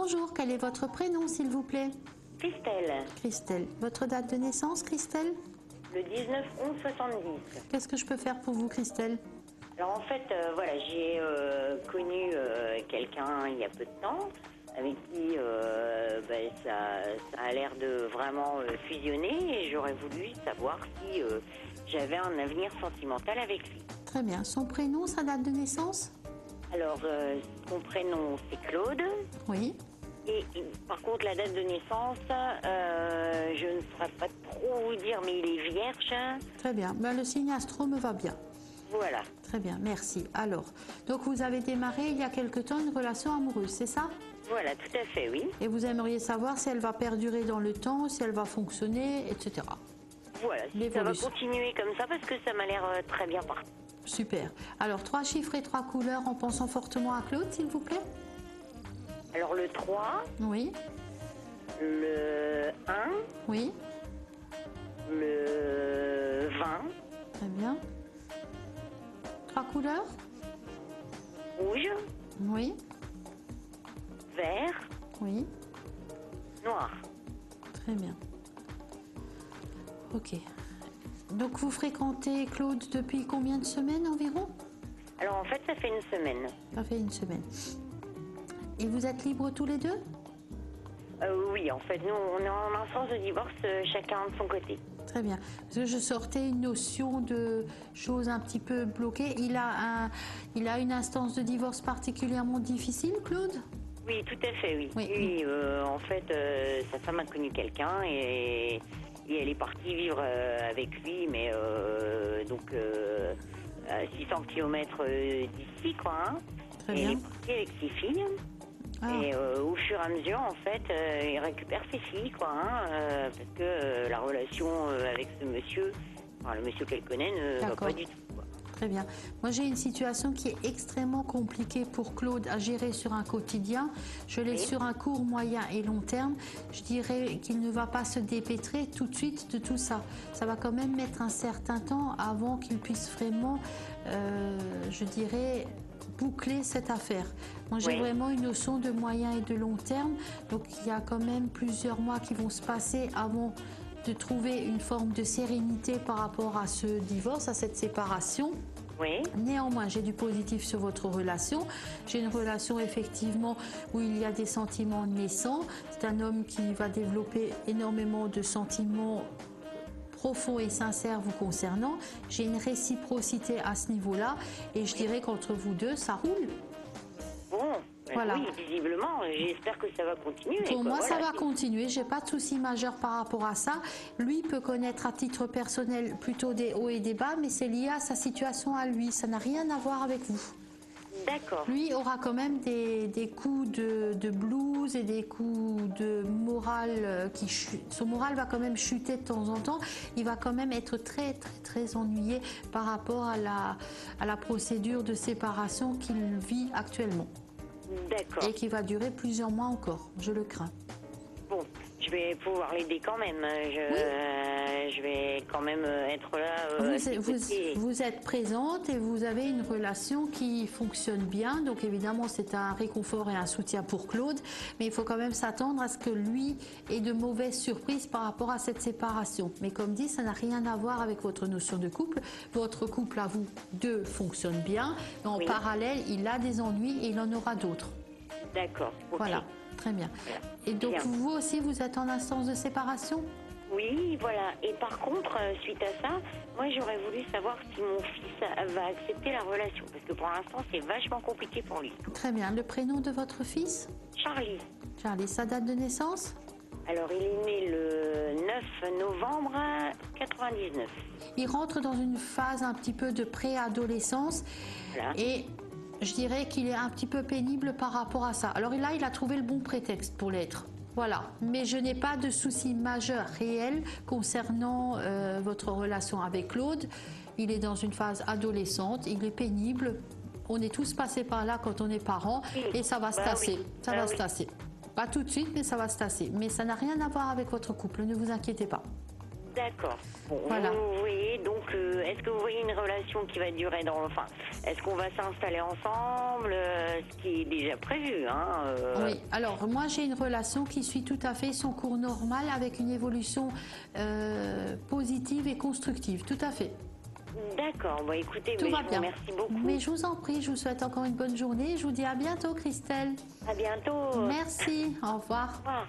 Bonjour, quel est votre prénom s'il vous plaît? Christelle, Christelle. Votre date de naissance, Christelle? le 19/11/70. Qu'est-ce que je peux faire pour vous, Christelle? Alors en fait, voilà, j'ai connu quelqu'un il y a peu de temps avec qui ça a l'air de vraiment fusionner et j'aurais voulu savoir si j'avais un avenir sentimental avec lui. Très bien. Son prénom, sa date de naissance? Alors, son prénom c'est Claude. Oui. Et par contre, la date de naissance, je ne saurais pas trop vous dire, mais il est vierge. Très bien. Ben, le signe astro me va bien. Voilà. Très bien, merci. Alors, donc vous avez démarré il y a quelque temps une relation amoureuse, c'est ça? Voilà, tout à fait, oui. Et vous aimeriez savoir si elle va perdurer dans le temps, si elle va fonctionner, etc. Voilà, si ça va continuer comme ça parce que ça m'a l'air très bien parti. Super. Alors, 3 chiffres et 3 couleurs en pensant fortement à Claude, s'il vous plaît. Alors le 3, Oui, le 1, oui, le 20, très bien. 3 couleurs. rouge, Oui, vert, oui, noir. très bien. Ok. Donc vous fréquentez Claude depuis combien de semaines environ? Alors en fait, ça fait une semaine. Ça fait une semaine. Et vous êtes libres tous les deux? Oui, en fait, nous, on est en instance de divorce, chacun de son côté. Très bien. Parce que je sortais une notion de choses un petit peu bloquées. Il a une instance de divorce particulièrement difficile, Claude? Oui, tout à fait, oui. Oui. Oui, en fait, sa femme a connu quelqu'un et elle est partie vivre avec lui, mais donc à 600 km d'ici, quoi. Hein. Très et bien. elle est partie avec ses filles. Ah. Et au fur et à mesure, en fait, il récupère ses filles, quoi, hein, parce que la relation avec ce monsieur, enfin, le monsieur qu'elle connaît, ne va pas du tout. Quoi. Très bien. Moi, j'ai une situation qui est extrêmement compliquée pour Claude à gérer sur un quotidien. Je l'ai sur un court, moyen et long terme. Je dirais qu'il ne va pas se dépêtrer tout de suite de tout ça. Ça va quand même mettre un certain temps avant qu'il puisse vraiment, je dirais, boucler cette affaire. Moi, j'ai vraiment une notion de moyen et de long terme. Donc, il y a quand même plusieurs mois qui vont se passer avant de trouver une forme de sérénité par rapport à ce divorce, à cette séparation. Oui. Néanmoins, j'ai du positif sur votre relation. J'ai une relation effectivement où il y a des sentiments naissants. C'est un homme qui va développer énormément de sentiments profonds et sincères vous concernant. J'ai une réciprocité à ce niveau-là et je dirais qu'entre vous deux, ça roule. Bon, voilà. Oui, visiblement, j'espère que ça va continuer. Pour moi, ça va continuer. J'ai pas de souci majeur par rapport à ça. Lui peut connaître à titre personnel plutôt des hauts et des bas, mais c'est lié à sa situation à lui. Ça n'a rien à voir avec vous. D'accord. Lui aura quand même des coups de blues et des coups de morale qui chutent. Son moral va quand même chuter de temps en temps. Il va quand même être très très très ennuyé par rapport à la procédure de séparation qu'il vit actuellement. D'accord. Et qui va durer plusieurs mois encore, je le crains. Bon, je vais pouvoir l'aider quand même. Je vais quand même être là. Vous êtes présente et vous avez une relation qui fonctionne bien. Donc évidemment, c'est un réconfort et un soutien pour Claude. Mais il faut quand même s'attendre à ce que lui ait de mauvaises surprises par rapport à cette séparation. Mais comme dit, ça n'a rien à voir avec votre notion de couple. Votre couple à vous deux fonctionne bien. Mais en parallèle, il a des ennuis et il en aura d'autres. D'accord. Okay. Voilà, très bien. Et donc vous aussi, vous êtes en instance de séparation? Oui, voilà. Et par contre, suite à ça, moi j'aurais voulu savoir si mon fils va accepter la relation. Parce que pour l'instant, c'est vachement compliqué pour lui. Très bien. Le prénom de votre fils? Charlie. Charlie, sa date de naissance? Alors, il est né le 9 novembre 99. Il rentre dans une phase un petit peu de préadolescence. Voilà. Et je dirais qu'il est un petit peu pénible par rapport à ça. Alors là, il a trouvé le bon prétexte pour l'être. Voilà, mais je n'ai pas de souci majeur réel concernant votre relation avec Claude. Il est dans une phase adolescente, il est pénible. On est tous passés par là quand on est parents et ça va se tasser. Ça va se tasser. Pas tout de suite, mais ça va se tasser. Mais ça n'a rien à voir avec votre couple, ne vous inquiétez pas. D'accord. Bon, Voilà. vous voyez, donc, est-ce que vous voyez une relation qui va durer enfin, est-ce qu'on va s'installer ensemble, ce qui est déjà prévu, hein Oui, alors moi j'ai une relation qui suit tout à fait son cours normal avec une évolution positive et constructive, tout à fait. D'accord, bon écoutez, Tout mais va je vous bien. remercie beaucoup. Mais je vous en prie, je vous souhaite encore une bonne journée. Je vous dis à bientôt, Christelle. À bientôt. Merci, au revoir. Au revoir.